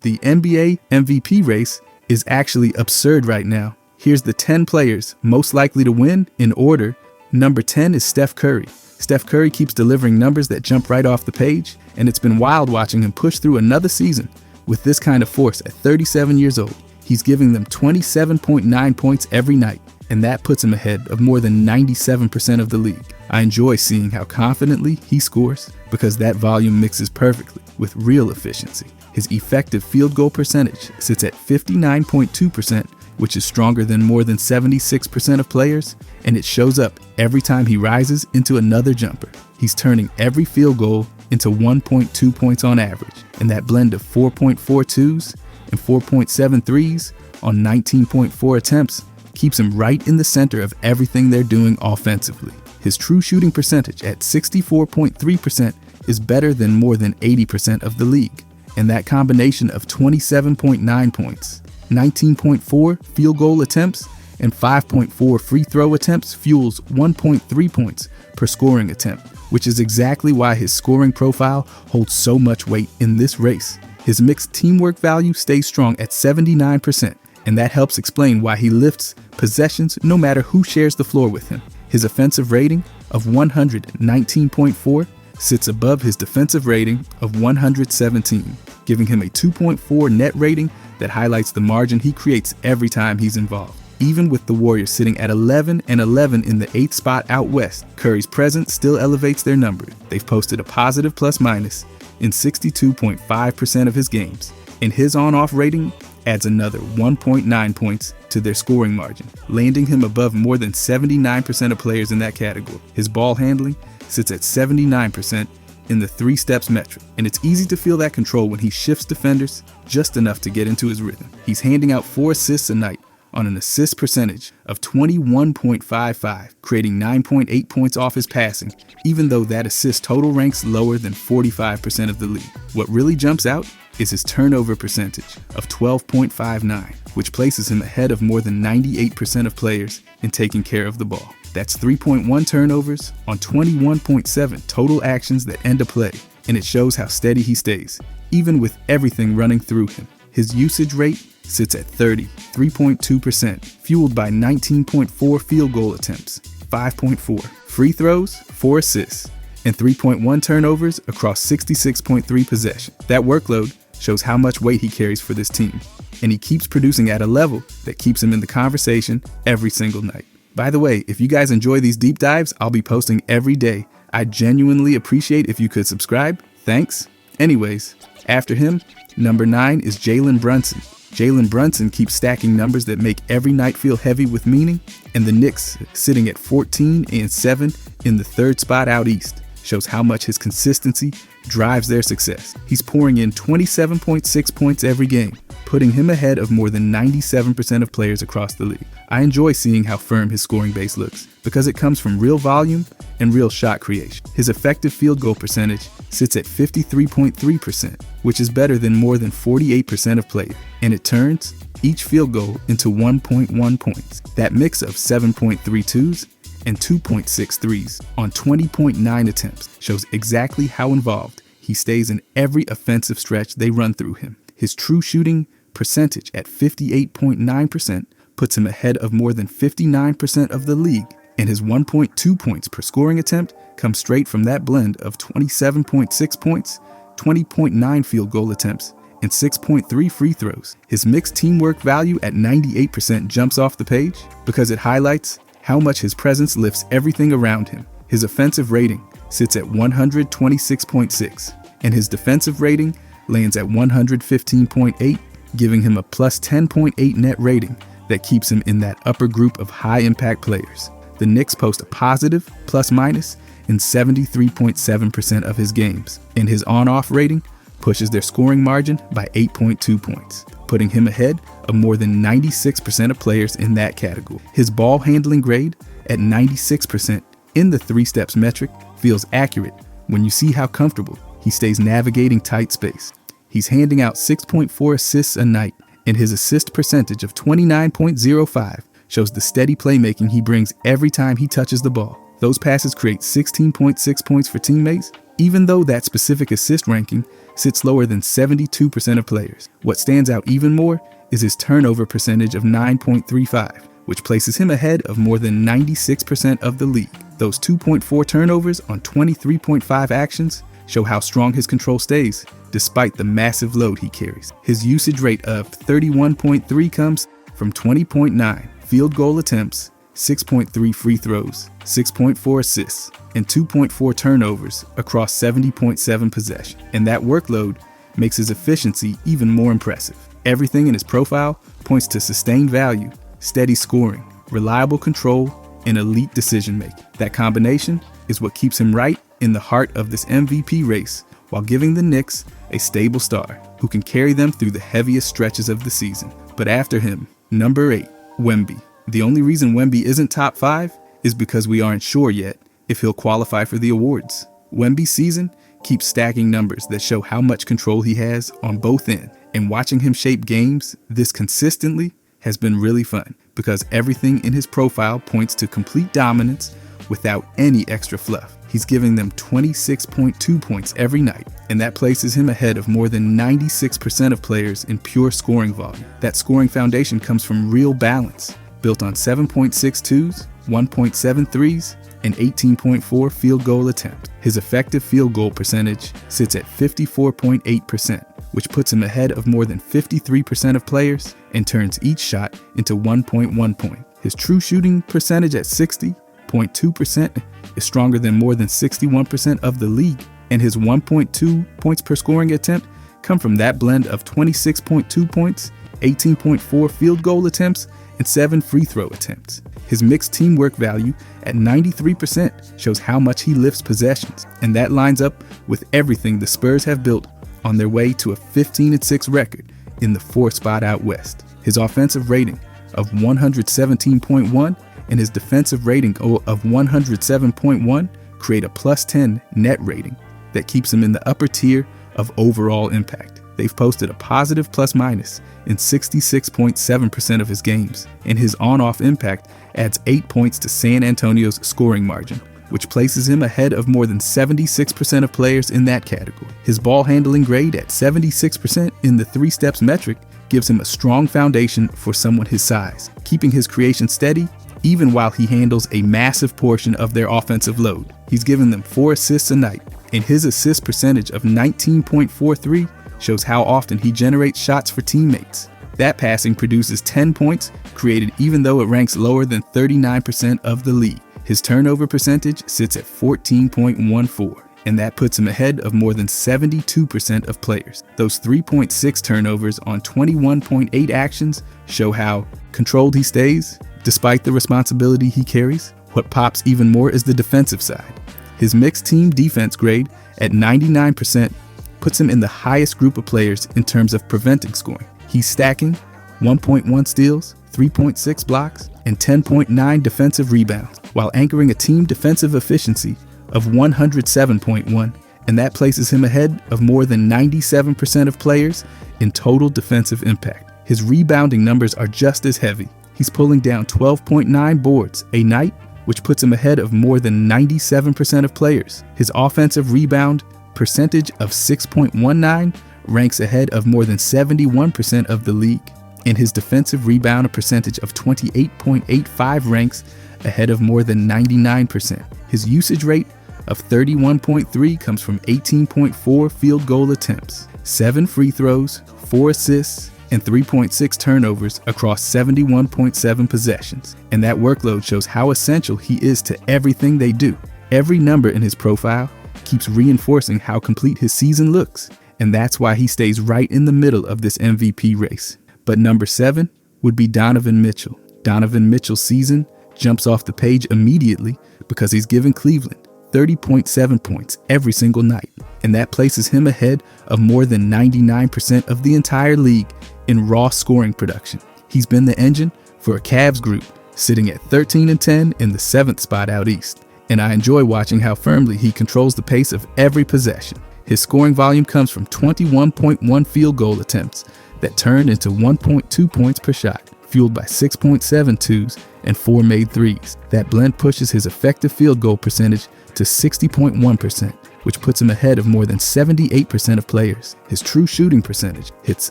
The NBA MVP race is actually absurd right now. Here's the 10 players most likely to win in order. Number 10 is Steph Curry. Steph Curry keeps delivering numbers that jump right off the page, and it's been wild watching him push through another season with this kind of force at 37 years old. He's giving them 27.9 points every night, and that puts him ahead of more than 97% of the league. I enjoy seeing how confidently he scores because that volume mixes perfectly with real efficiency. His effective field goal percentage sits at 59.2%, which is stronger than more than 76% of players, and it shows up every time he rises into another jumper. He's turning every field goal into 1.2 points on average, and that blend of 4.42s and 4.73s on 19.4 attempts keeps him right in the center of everything they're doing offensively. His true shooting percentage at 64.3% is better than more than 80% of the league, and that combination of 27.9 points, 19.4 field goal attempts, and 5.4 free throw attempts fuels 1.3 points per scoring attempt, which is exactly why his scoring profile holds so much weight in this race. His mixed teamwork value stays strong at 79%, and that helps explain why he lifts possessions no matter who shares the floor with him. His offensive rating of 119.4 sits above his defensive rating of 117, giving him a 2.4 net rating that highlights the margin he creates every time he's involved. Even with the Warriors sitting at 11 and 11 in the 8th spot out west, Curry's presence still elevates their numbers. They've posted a positive plus-minus in 62.5% of his games, and his on-off rating adds another 1.9 points to their scoring margin, landing him above more than 79% of players in that category. His ball handling sits at 79% in the 3 steps metric, and it's easy to feel that control when he shifts defenders just enough to get into his rhythm. He's handing out 4 assists a night on an assist percentage of 21.55, creating 9.8 points off his passing, even though that assist total ranks lower than 45% of the league. What really jumps out is his turnover percentage of 12.59, which places him ahead of more than 98% of players in taking care of the ball. That's 3.1 turnovers on 21.7 total actions that end a play, and it shows how steady he stays, even with everything running through him. His usage rate sits at 33.2%, fueled by 19.4 field goal attempts, 5.4 free throws, 4 assists, and 3.1 turnovers across 66.3 possessions. That workload shows how much weight he carries for this team, and he keeps producing at a level that keeps him in the conversation every single night. By the way, if you guys enjoy these deep dives, I'll be posting every day. I'd genuinely appreciate if you could subscribe. Thanks. Anyways, after him, number 9 is Jalen Brunson. Jalen Brunson keeps stacking numbers that make every night feel heavy with meaning, and the Knicks, sitting at 14 and 7 in the 3rd spot out east, shows how much his consistency drives their success. He's pouring in 27.6 points every game, putting him ahead of more than 97% of players across the league. I enjoy seeing how firm his scoring base looks because it comes from real volume and real shot creation. His effective field goal percentage sits at 53.3%, which is better than more than 48% of players, and it turns each field goal into 1.1 points. That mix of 7.32s and 2.63s on 20.9 attempts shows exactly how involved he stays in every offensive stretch they run through him. His true shooting percentage at 58.9% puts him ahead of more than 59% of the league, and his 1.2 points per scoring attempt comes straight from that blend of 27.6 points, 20.9 field goal attempts, and 6.3 free throws. His mixed teamwork value at 98% jumps off the page because it highlights how much his presence lifts everything around him. His offensive rating sits at 126.6, and his defensive rating lands at 115.8, giving him a plus 10.8 net rating that keeps him in that upper group of high-impact players. The Knicks post a positive plus-minus in 73.7% of his games, and his on-off rating pushes their scoring margin by 8.2 points, putting him ahead of more than 96% of players in that category. His ball handling grade at 96% in the 3 steps metric feels accurate when you see how comfortable he stays navigating tight space. He's handing out 6.4 assists a night, and his assist percentage of 29.05 shows the steady playmaking he brings every time he touches the ball. Those passes create 16.6 points for teammates, even though that specific assist ranking sits lower than 72% of players. What stands out even more is his turnover percentage of 9.35, which places him ahead of more than 96% of the league. Those 2.4 turnovers on 23.5 actions show how strong his control stays, despite the massive load he carries. His usage rate of 31.3 comes from 20.9 field goal attempts, 6.3 free throws, 6.4 assists, and 2.4 turnovers across 70.7 possessions. And that workload makes his efficiency even more impressive. Everything in his profile points to sustained value, steady scoring, reliable control, and elite decision-making. That combination is what keeps him right in the heart of this MVP race, while giving the Knicks a stable star who can carry them through the heaviest stretches of the season. But after him, number 8, Wemby. The only reason Wemby isn't top 5 is because we aren't sure yet if he'll qualify for the awards. Wemby's season keeps stacking numbers that show how much control he has on both ends, and watching him shape games this consistently has been really fun because everything in his profile points to complete dominance without any extra fluff. He's giving them 26.2 points every night, and that places him ahead of more than 96% of players in pure scoring volume. That scoring foundation comes from real balance, built on 7.62s, 1.73s, and 18.4 field goal attempts. His effective field goal percentage sits at 54.8%, which puts him ahead of more than 53% of players and turns each shot into 1.1 point. His true shooting percentage at 60.2% is stronger than more than 61% of the league, and his 1.2 points per scoring attempt come from that blend of 26.2 points, 18.4 field goal attempts, and 7 free throw attempts. His mixed teamwork value at 93% shows how much he lifts possessions, and that lines up with everything the Spurs have built on their way to a 15-6 record in the 4th spot out west. His offensive rating of 117.1 and his defensive rating of 107.1 create a +10 net rating that keeps him in the upper tier of overall impact. They've posted a positive plus-minus in 66.7% of his games, and his on-off impact adds 8 points to San Antonio's scoring margin, which places him ahead of more than 76% of players in that category. His ball handling grade at 76% in the 3 steps metric gives him a strong foundation for someone his size, keeping his creation steady even while he handles a massive portion of their offensive load. He's given them 4 assists a night, and his assist percentage of 19.43 shows how often he generates shots for teammates. That passing produces 10 points created even though it ranks lower than 39% of the league. His turnover percentage sits at 14.14, and that puts him ahead of more than 72% of players. Those 3.6 turnovers on 21.8 actions show how controlled he stays, despite the responsibility he carries. What pops even more is the defensive side. His mixed team defense grade at 99% puts him in the highest group of players in terms of preventing scoring. He's stacking 1.1 steals, 3.6 blocks, and 10.9 defensive rebounds, while anchoring a team defensive efficiency of 107.1, and that places him ahead of more than 97% of players in total defensive impact. His rebounding numbers are just as heavy. He's pulling down 12.9 boards a night, which puts him ahead of more than 97% of players. His offensive rebound percentage of 6.19 ranks ahead of more than 71% of the league, and his defensive rebound percentage of 28.85 ranks ahead of more than 99%. His usage rate of 31.3 comes from 18.4 field goal attempts, 7 free throws, 4 assists, and 3.6 turnovers across 71.7 possessions. And that workload shows how essential he is to everything they do. Every number in his profile keeps reinforcing how complete his season looks, and that's why he stays right in the middle of this MVP race. But number 7 would be Donovan Mitchell. Donovan Mitchell's season jumps off the page immediately because he's given Cleveland 30.7 points every single night, and that places him ahead of more than 99% of the entire league in raw scoring production. He's been the engine for a Cavs group sitting at 13-10 in the 7th spot out east, and I enjoy watching how firmly he controls the pace of every possession. His scoring volume comes from 21.1 field goal attempts that turn into 1.2 points per shot, fueled by 6.7 twos and 4 made threes. That blend pushes his effective field goal percentage to 60.1%, which puts him ahead of more than 78% of players. His true shooting percentage hits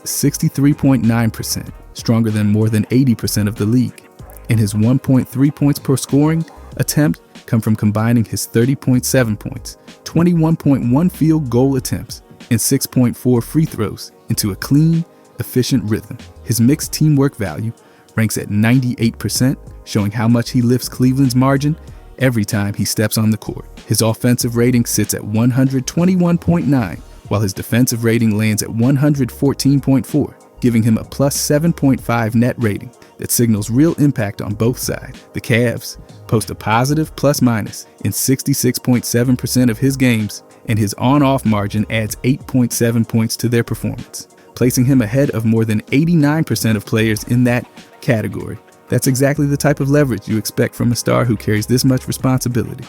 63.9%, stronger than more than 80% of the league. And his 1.3 points per scoring attempt come from combining his 30.7 points, 21.1 field goal attempts, and 6.4 free throws into a clean, efficient rhythm. His mixed teamwork value ranks at 98%, showing how much he lifts Cleveland's margin every time he steps on the court. His offensive rating sits at 121.9, while his defensive rating lands at 114.4, giving him a plus 7.5 net rating that signals real impact on both sides. The Cavs post a positive plus-minus in 66.7% of his games, and his on-off margin adds 8.7 points to their performance, placing him ahead of more than 89% of players in that category. That's exactly the type of leverage you expect from a star who carries this much responsibility.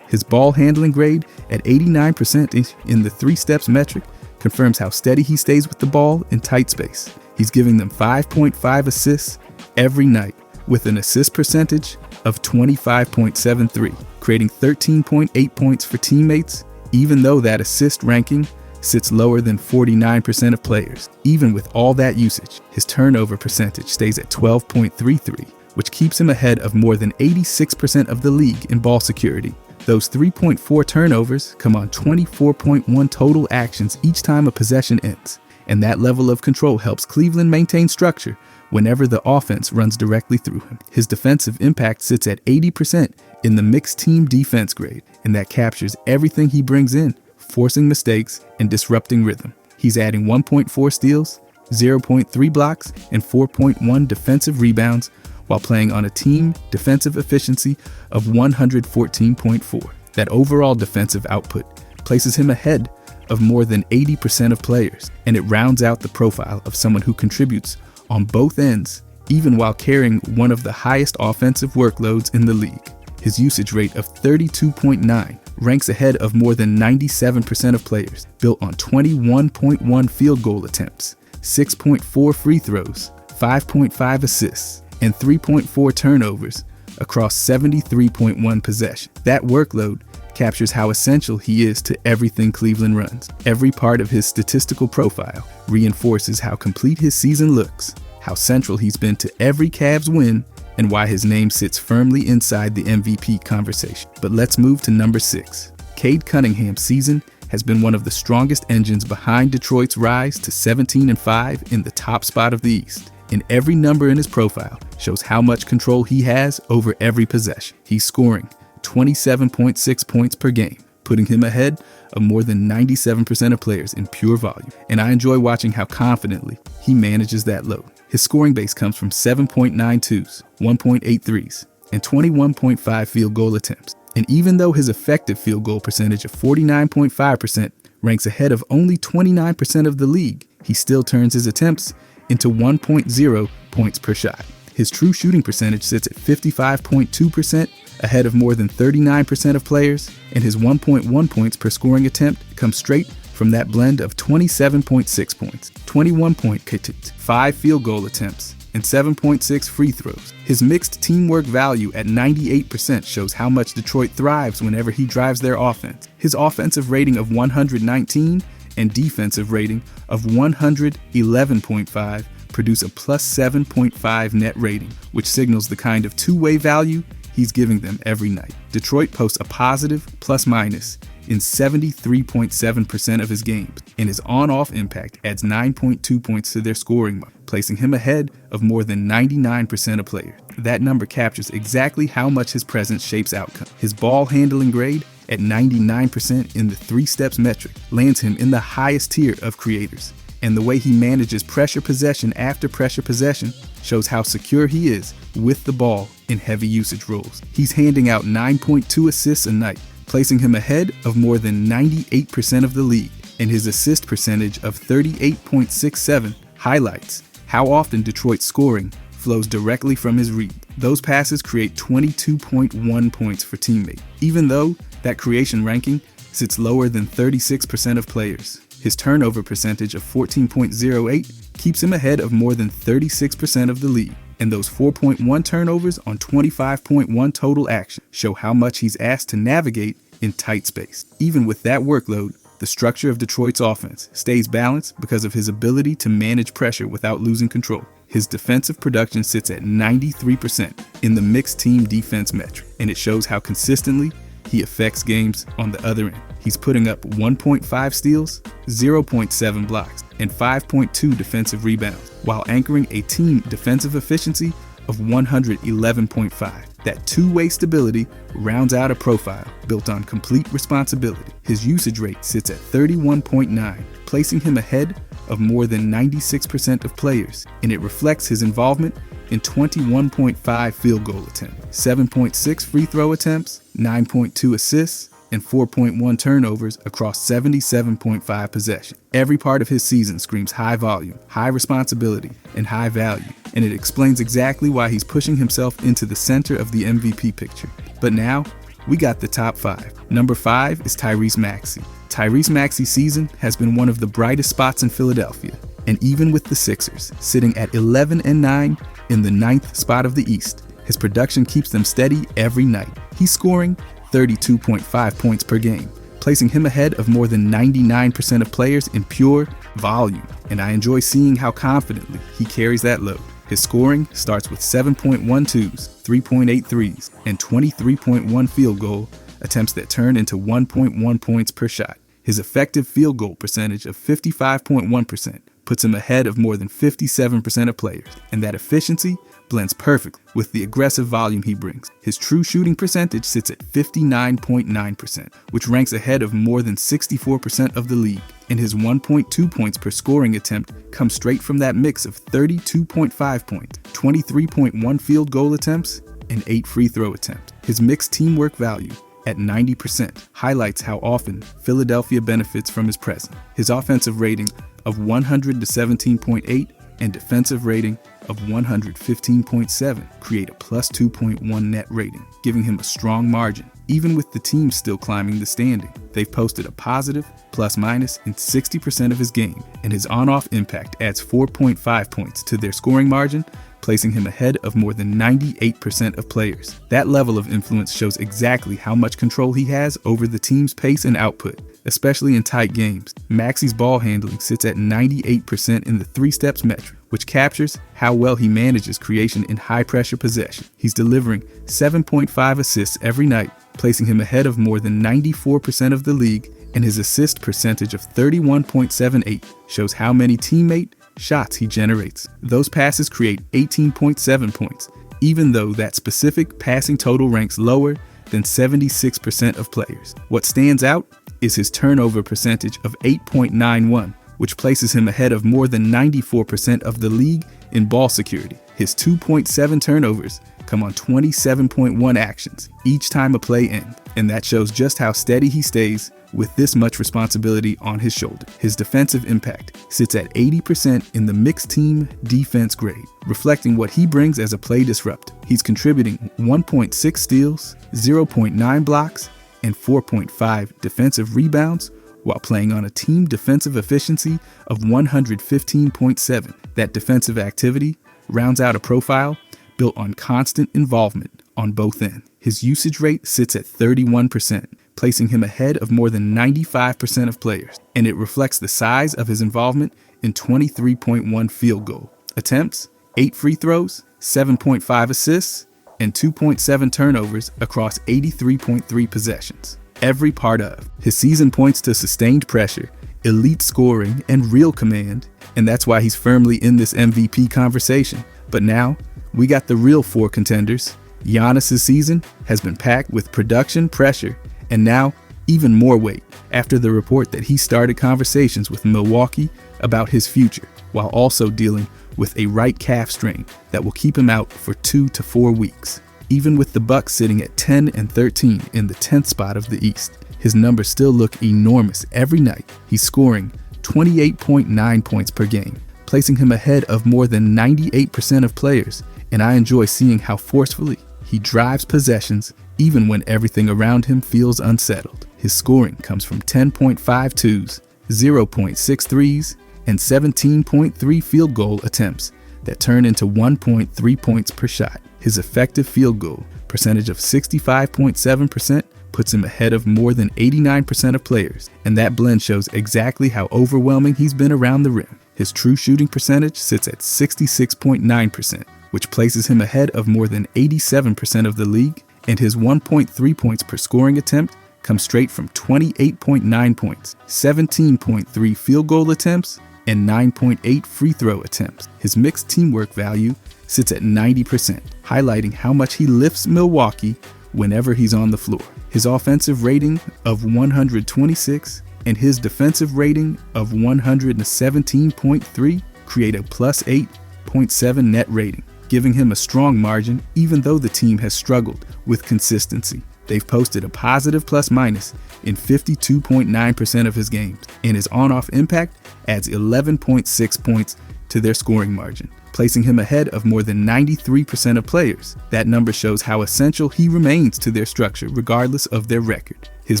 His ball handling grade at 89% in the 3 steps metric confirms how steady he stays with the ball in tight space. He's giving them 5.5 assists every night, with an assist percentage of 25.73, creating 13.8 points for teammates, even though that assist ranking sits lower than 49% of players. Even with all that usage, his turnover percentage stays at 12.33, which keeps him ahead of more than 86% of the league in ball security. Those 3.4 turnovers come on 24.1 total actions each time a possession ends, and that level of control helps Cleveland maintain structure whenever the offense runs directly through him. His defensive impact sits at 80% in the mixed team defense grade, and that captures everything he brings in, forcing mistakes and disrupting rhythm. He's adding 1.4 steals, 0.3 blocks, and 4.1 defensive rebounds, while playing on a team defensive efficiency of 114.4. That overall defensive output places him ahead of more than 80% of players, and it rounds out the profile of someone who contributes on both ends, even while carrying one of the highest offensive workloads in the league. His usage rate of 32.9 ranks ahead of more than 97% of players, built on 21.1 field goal attempts, 6.4 free throws, 5.5 assists, and 3.4 turnovers across 73.1 possessions. That workload captures how essential he is to everything Cleveland runs. Every part of his statistical profile reinforces how complete his season looks, how central he's been to every Cavs win, and why his name sits firmly inside the MVP conversation. But let's move to number 6. Cade Cunningham's season has been one of the strongest engines behind Detroit's rise to 17-5 in the top spot of the East. And every number in his profile shows how much control he has over every possession. He's scoring 27.6 points per game, putting him ahead of more than 97% of players in pure volume. And I enjoy watching how confidently he manages that load. His scoring base comes from 7.92s, 1.83s, and 21.5 field goal attempts. And even though his effective field goal percentage of 49.5% ranks ahead of only 29% of the league, he still turns his attempts into 1.0 points per shot. His true shooting percentage sits at 55.2%, ahead of more than 39% of players, and his 1.1 points per scoring attempt comes straight from that blend of 27.6 points, 21.5 field goal attempts, and 7.6 free throws. His mixed teamwork value at 98% shows how much Detroit thrives whenever he drives their offense. His offensive rating of 119 and defensive rating of 111.5 produce a plus 7.5 net rating, which signals the kind of two-way value he's giving them every night. Detroit posts a positive plus-minus in 73.7% of his games, and his on-off impact adds 9.2 points to their scoring mark, placing him ahead of more than 99% of players. That number captures exactly how much his presence shapes outcome. His ball handling grade at 99% in the 3 steps metric lands him in the highest tier of creators. And the way he manages pressure possession after pressure possession shows how secure he is with the ball in heavy usage roles. He's handing out 9.2 assists a night, placing him ahead of more than 98% of the league, and his assist percentage of 38.67 highlights how often Detroit's scoring flows directly from his read. Those passes create 22.1 points for teammates, even though that creation ranking sits lower than 36% of players. His turnover percentage of 14.08 keeps him ahead of more than 36% of the league, and those 4.1 turnovers on 25.1 total action show how much he's asked to navigate in tight space. Even with that workload, the structure of Detroit's offense stays balanced because of his ability to manage pressure without losing control. His defensive production sits at 93% in the mixed team defense metric, and it shows how consistently he affects games on the other end. He's putting up 1.5 steals, 0.7 blocks, and 5.2 defensive rebounds, while anchoring a team defensive efficiency of 111.5. That two-way stability rounds out a profile built on complete responsibility. His usage rate sits at 31.9, placing him ahead of more than 96% of players, and it reflects his involvement in 21.5 field goal attempts, 7.6 free throw attempts, 9.2 assists, and 4.1 turnovers across 77.5 possessions. Every part of his season screams high volume, high responsibility, and high value, and it explains exactly why he's pushing himself into the center of the MVP picture. But now, we got the top 5. Number 5 is Tyrese Maxey. Tyrese Maxey's season has been one of the brightest spots in Philadelphia, and even with the Sixers sitting at 11-9 in the 9th spot of the East, his production keeps them steady every night. He's scoring 32.5 points per game, placing him ahead of more than 99% of players in pure volume, and I enjoy seeing how confidently he carries that load. His scoring starts with 7.1 twos, 3.8 threes, and 23.1 field goal attempts that turn into 1.1 points per shot. His effective field goal percentage of 55.1% puts him ahead of more than 57% of players, and that efficiency blends perfectly with the aggressive volume he brings. His true shooting percentage sits at 59.9%, which ranks ahead of more than 64% of the league, and his 1.2 points per scoring attempt comes straight from that mix of 32.5 points, 23.1 field goal attempts, and 8 free throw attempts. His mixed teamwork value at 90% highlights how often Philadelphia benefits from his presence. His offensive rating of 100 to 17.8 and defensive rating of 115.7 create a plus 2.1 net rating, giving him a strong margin. Even with the team still climbing the standing, they've posted a positive plus-minus in 60% of his game, and his on-off impact adds 4.5 points to their scoring margin, placing him ahead of more than 98% of players. That level of influence shows exactly how much control he has over the team's pace and output, especially in tight games. Maxey's ball handling sits at 98% in the 3-steps metric, which captures how well he manages creation in high-pressure possession. He's delivering 7.5 assists every night, placing him ahead of more than 94% of the league, and his assist percentage of 31.78 shows how many teammate shots he generates. Those passes create 18.7 points, even though that specific passing total ranks lower than 76% of players. What stands out is his turnover percentage of 8.91, which places him ahead of more than 94% of the league in ball security. His 2.7 turnovers come on 27.1 actions each time a play ends, and that shows just how steady he stays with this much responsibility on his shoulder. His defensive impact sits at 80% in the mixed team defense grade, reflecting what he brings as a play disruptor. He's contributing 1.6 steals, 0.9 blocks, and 4.5 defensive rebounds, while playing on a team defensive efficiency of 115.7. That defensive activity rounds out a profile built on constant involvement on both ends. His usage rate sits at 31%, placing him ahead of more than 95% of players, and it reflects the size of his involvement in 23.1 field goal attempts, 8 free throws, 7.5 assists, and 2.7 turnovers across 83.3 possessions. Every part of his season points to sustained pressure, elite scoring, and real command, and that's why he's firmly in this MVP conversation. But now, we got the real 4 contenders. Giannis' season has been packed with production, pressure, and now even more weight after the report that he started conversations with Milwaukee about his future, while also dealing with a right calf strain that will keep him out for 2 to 4 weeks. Even with the Bucks sitting at 10-13 in the 10th spot of the East, his numbers still look enormous every night. He's scoring 28.9 points per game, placing him ahead of more than 98% of players, and I enjoy seeing how forcefully he drives possessions even when everything around him feels unsettled. His scoring comes from 10.5 twos, 0.6 threes, and 17.3 field goal attempts that turn into 1.3 points per shot. His effective field goal percentage of 65.7% puts him ahead of more than 89% of players, and that blend shows exactly how overwhelming he's been around the rim. His true shooting percentage sits at 66.9%, which places him ahead of more than 87% of the league, and his 1.3 points per scoring attempt comes straight from 28.9 points, 17.3 field goal attempts, and 9.8 free throw attempts. His mixed teamwork value sits at 90%, highlighting how much he lifts Milwaukee whenever he's on the floor. His offensive rating of 126 and his defensive rating of 117.3 create a plus 8.7 net rating, giving him a strong margin even though the team has struggled with consistency. They've posted a positive plus-minus in 52.9% of his games, and his on-off impact adds 11.6 points to their scoring margin, placing him ahead of more than 93% of players. That number shows how essential he remains to their structure regardless of their record. His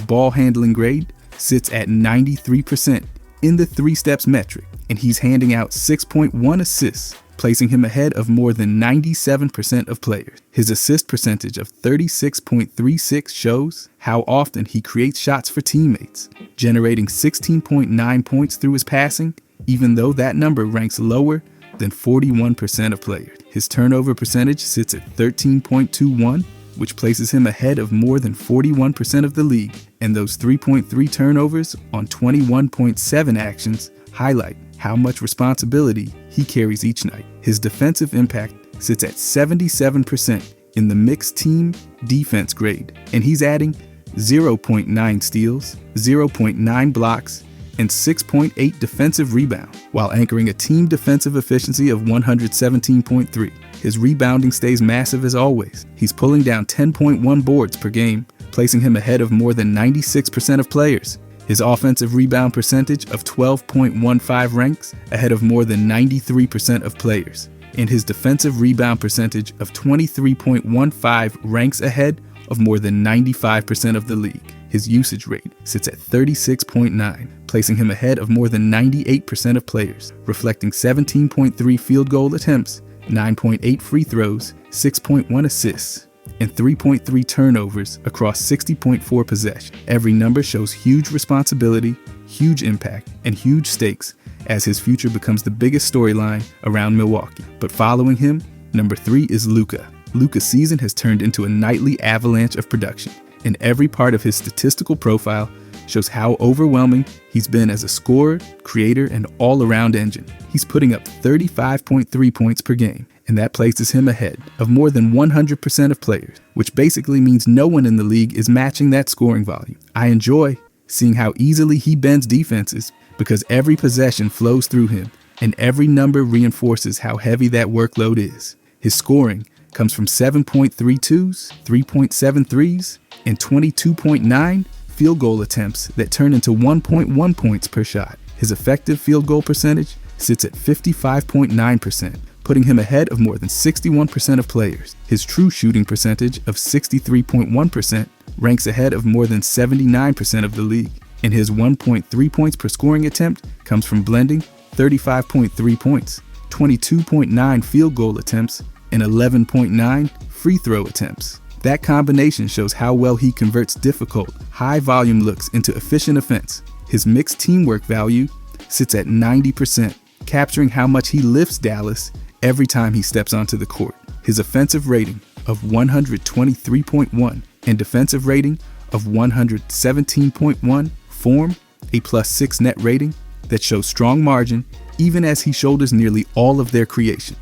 ball handling grade sits at 93% in the 3 steps metric, and he's handing out 6.1 assists, placing him ahead of more than 97% of players. His assist percentage of 36.36 shows how often he creates shots for teammates, generating 16.9 points through his passing, even though that number ranks lower than 41% of players. His turnover percentage sits at 13.21, which places him ahead of more than 41% of the league, and those 3.3 turnovers on 21.7 actions highlight how much responsibility he carries each night. His defensive impact sits at 77% in the mixed team defense grade, and he's adding 0.9 steals, 0.9 blocks, and 6.8 defensive rebounds, while anchoring a team defensive efficiency of 117.3. His rebounding stays massive as always. He's pulling down 10.1 boards per game, placing him ahead of more than 96% of players. His offensive rebound percentage of 12.15 ranks ahead of more than 93% of players, and his defensive rebound percentage of 23.15 ranks ahead of more than 95% of the league. His usage rate sits at 36.9, placing him ahead of more than 98% of players, reflecting 17.3 field goal attempts, 9.8 free throws, 6.1 assists, and 3.3 turnovers across 60.4 possessions. Every number shows huge responsibility, huge impact, and huge stakes as his future becomes the biggest storyline around Milwaukee. But following him, number 3 is Luka. Luka's season has turned into a nightly avalanche of production, and every part of his statistical profile shows how overwhelming he's been as a scorer, creator, and all-around engine. He's putting up 35.3 points per game, and that places him ahead of more than 100% of players, which basically means no one in the league is matching that scoring volume. I enjoy seeing how easily he bends defenses because every possession flows through him, and every number reinforces how heavy that workload is. His scoring comes from 7.32s, 3.73s, and 22.9 field goal attempts that turn into 1.1 points per shot. His effective field goal percentage sits at 55.9%, putting him ahead of more than 61% of players. His true shooting percentage of 63.1% ranks ahead of more than 79% of the league, and his 1.3 points per scoring attempt comes from blending 35.3 points, 22.9 field goal attempts, and 11.9 free throw attempts. That combination shows how well he converts difficult, high-volume looks into efficient offense. His mixed teamwork value sits at 90%, capturing how much he lifts Dallas every time he steps onto the court. His offensive rating of 123.1 and defensive rating of 117.1 form a +6 net rating that shows strong margin even as he shoulders nearly all of their creation.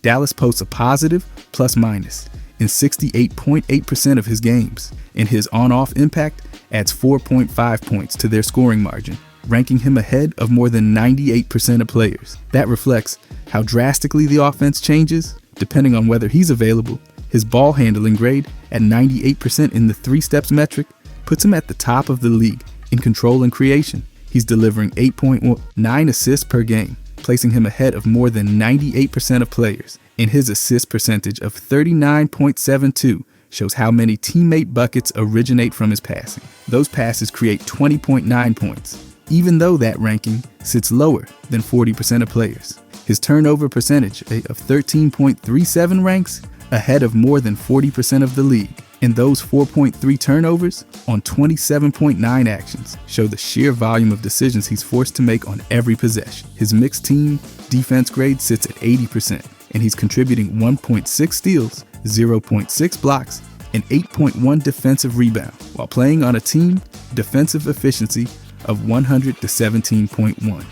Dallas posts a positive plus-minus in 68.8% of his games, and his on-off impact adds 4.5 points to their scoring margin, ranking him ahead of more than 98% of players. That reflects how drastically the offense changes depending on whether he's available. His ball handling grade at 98% in the 3 steps metric puts him at the top of the league in control and creation. He's delivering 8.9 assists per game, placing him ahead of more than 98% of players, and his assist percentage of 39.72 shows how many teammate buckets originate from his passing. Those passes create 20.9 points, even though that ranking sits lower than 40% of players. His turnover percentage of 13.37 ranks ahead of more than 40% of the league, And those 4.3 turnovers on 27.9 actions show the sheer volume of decisions he's forced to make on every possession. His mixed team defense grade sits at 80%, and he's contributing 1.6 steals, 0.6 blocks, and 8.1 defensive rebound, while playing on a team defensive efficiency of 100 to 17.1.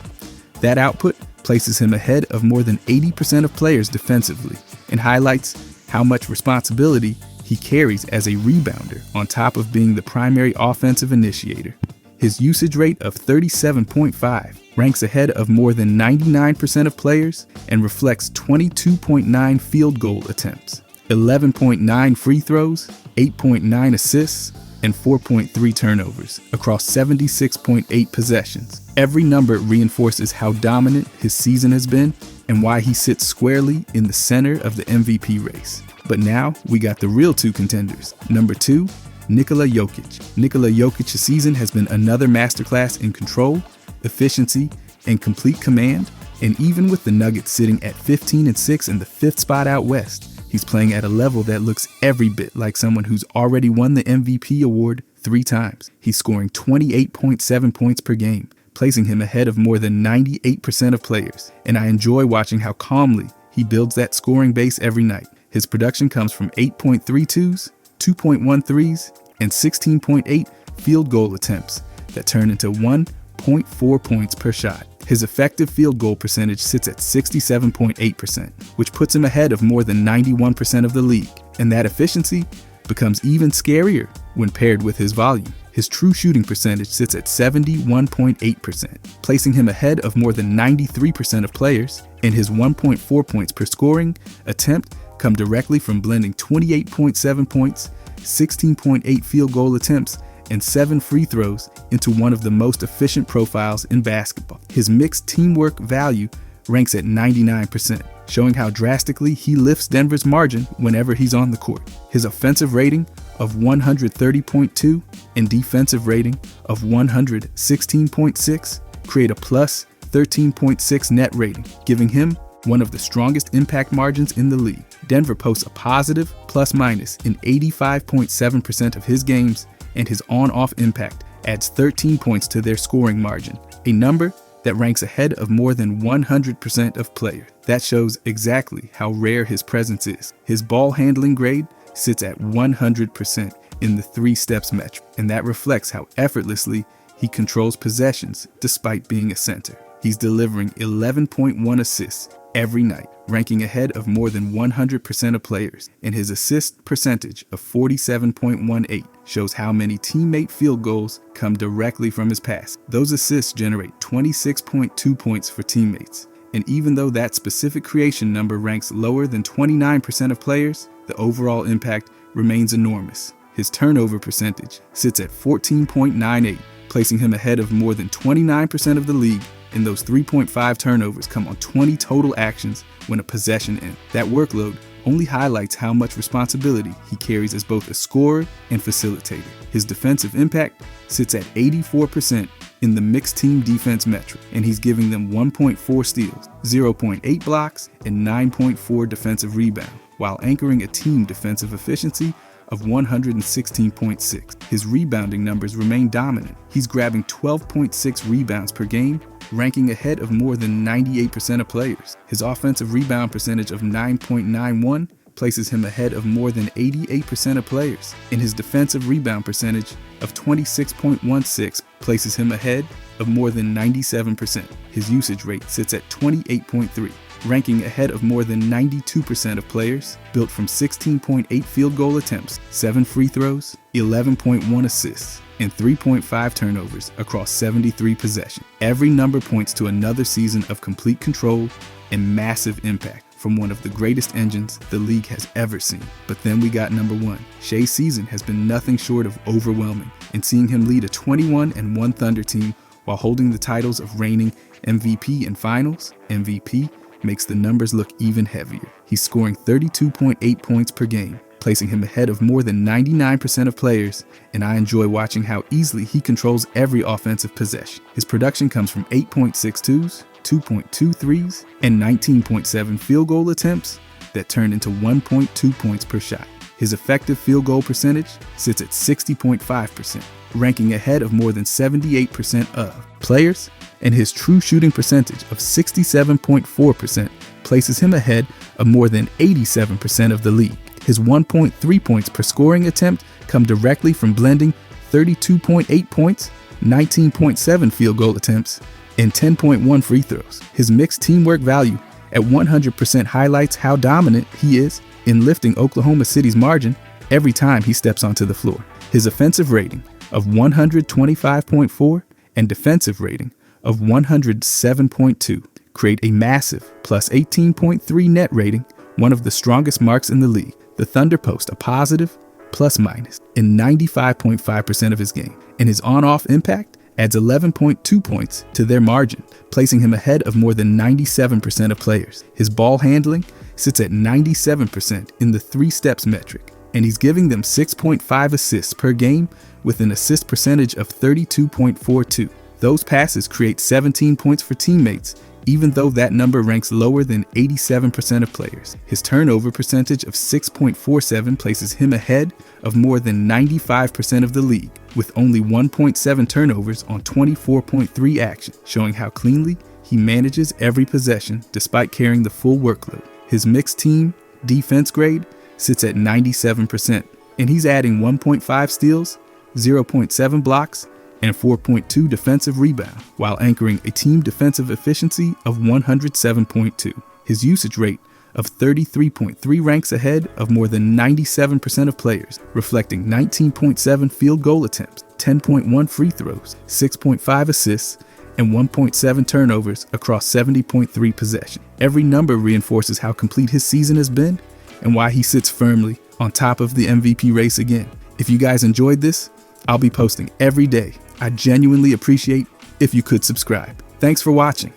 That output places him ahead of more than 80% of players defensively and highlights how much responsibility he carries as a rebounder on top of being the primary offensive initiator. His usage rate of 37.5 ranks ahead of more than 99% of players and reflects 22.9 field goal attempts, 11.9 free throws, 8.9 assists, and 4.3 turnovers across 76.8 possessions. Every number reinforces how dominant his season has been and why he sits squarely in the center of the MVP race. But now we got the real two contenders. Number 2, Nikola Jokić. Nikola Jokic's season has been another masterclass in control, efficiency, and complete command. And even with the Nuggets sitting at 15-6 in the 5th spot out west, he's playing at a level that looks every bit like someone who's already won the MVP award 3 times. He's scoring 28.7 points per game, placing him ahead of more than 98% of players. And I enjoy watching how calmly he builds that scoring base every night. His production comes from 8.32s, 2.13s, and 16.8 field goal attempts that turn into 1.4 points per shot. His effective field goal percentage sits at 67.8%, which puts him ahead of more than 91% of the league. And that efficiency becomes even scarier when paired with his volume. His true shooting percentage sits at 71.8%, placing him ahead of more than 93% of players, and his 1.4 points per scoring attempt come directly from blending 28.7 points, 16.8 field goal attempts, and 7 free throws into one of the most efficient profiles in basketball. His mixed teamwork value ranks at 99%, showing how drastically he lifts Denver's margin whenever he's on the court. His offensive rating of 130.2 and defensive rating of 116.6 create a plus 13.6 net rating, giving him one of the strongest impact margins in the league. Denver posts a positive plus-minus in 85.7% of his games, and his on-off impact adds 13 points to their scoring margin, a number that ranks ahead of more than 100% of players. That shows exactly how rare his presence is. His ball handling grade sits at 100% in the 3 steps metric, and that reflects how effortlessly he controls possessions despite being a center. He's delivering 11.1 assists every night, ranking ahead of more than 100% of players, and his assist percentage of 47.18 shows how many teammate field goals come directly from his pass. Those assists generate 26.2 points for teammates, and even though that specific creation number ranks lower than 29% of players, the overall impact remains enormous. His turnover percentage sits at 14.98, placing him ahead of more than 29% of the league, and those 3.5 turnovers come on 20 total actions when a possession ends. That workload only highlights how much responsibility he carries as both a scorer and facilitator. His defensive impact sits at 84% in the mixed team defense metric, and he's giving them 1.4 steals, 0.8 blocks, and 9.4 defensive rebound, while anchoring a team defensive efficiency of 116.6. His rebounding numbers remain dominant. He's grabbing 12.6 rebounds per game, ranking ahead of more than 98% of players. His offensive rebound percentage of 9.91 places him ahead of more than 88% of players, and his defensive rebound percentage of 26.16 places him ahead of more than 97%. His usage rate sits at 28.3, ranking ahead of more than 92% of players, built from 16.8 field goal attempts, 7 free throws, 11.1 assists, and 3.5 turnovers across 73 possessions. Every number points to another season of complete control and massive impact from one of the greatest engines the league has ever seen. But then we got number 1. Shai's season has been nothing short of overwhelming, and seeing him lead a 21-1 Thunder team while holding the titles of reigning MVP and Finals MVP makes the numbers look even heavier. He's scoring 32.8 points per game, placing him ahead of more than 99% of players, and I enjoy watching how easily he controls every offensive possession. His production comes from 8.62s, 2.23s, and 19.7 field goal attempts that turn into 1.2 points per shot. His effective field goal percentage sits at 60.5%, ranking ahead of more than 78% of players, and his true shooting percentage of 67.4% places him ahead of more than 87% of the league. His 1.3 points per scoring attempt come directly from blending 32.8 points, 19.7 field goal attempts, and 10.1 free throws. His mixed teamwork value at 100% highlights how dominant he is in lifting Oklahoma City's margin every time he steps onto the floor. His offensive rating of 125.4 and defensive rating of 107.2 create a massive plus 18.3 net rating, one of the strongest marks in the league. The Thunder post a positive plus minus in 95.5% of his game, and his on-off impact adds 11.2 points to their margin, placing him ahead of more than 97% of players. His ball handling sits at 97% in the 3 steps metric, and he's giving them 6.5 assists per game with an assist percentage of 32.42. Those passes create 17 points for teammates, even though that number ranks lower than 87% of players. His turnover percentage of 6.47 places him ahead of more than 95% of the league, with only 1.7 turnovers on 24.3 action, showing how cleanly he manages every possession despite carrying the full workload. His mixed team defense grade sits at 97%, and he's adding 1.5 steals, 0.7 blocks, and 4.2 defensive rebound, while anchoring a team defensive efficiency of 107.2. His usage rate of 33.3 ranks ahead of more than 97% of players, reflecting 19.7 field goal attempts, 10.1 free throws, 6.5 assists, and 1.7 turnovers across 70.3 possessions. Every number reinforces how complete his season has been and why he sits firmly on top of the MVP race again. If you guys enjoyed this, I'll be posting every day. I genuinely appreciate if you could subscribe. Thanks for watching.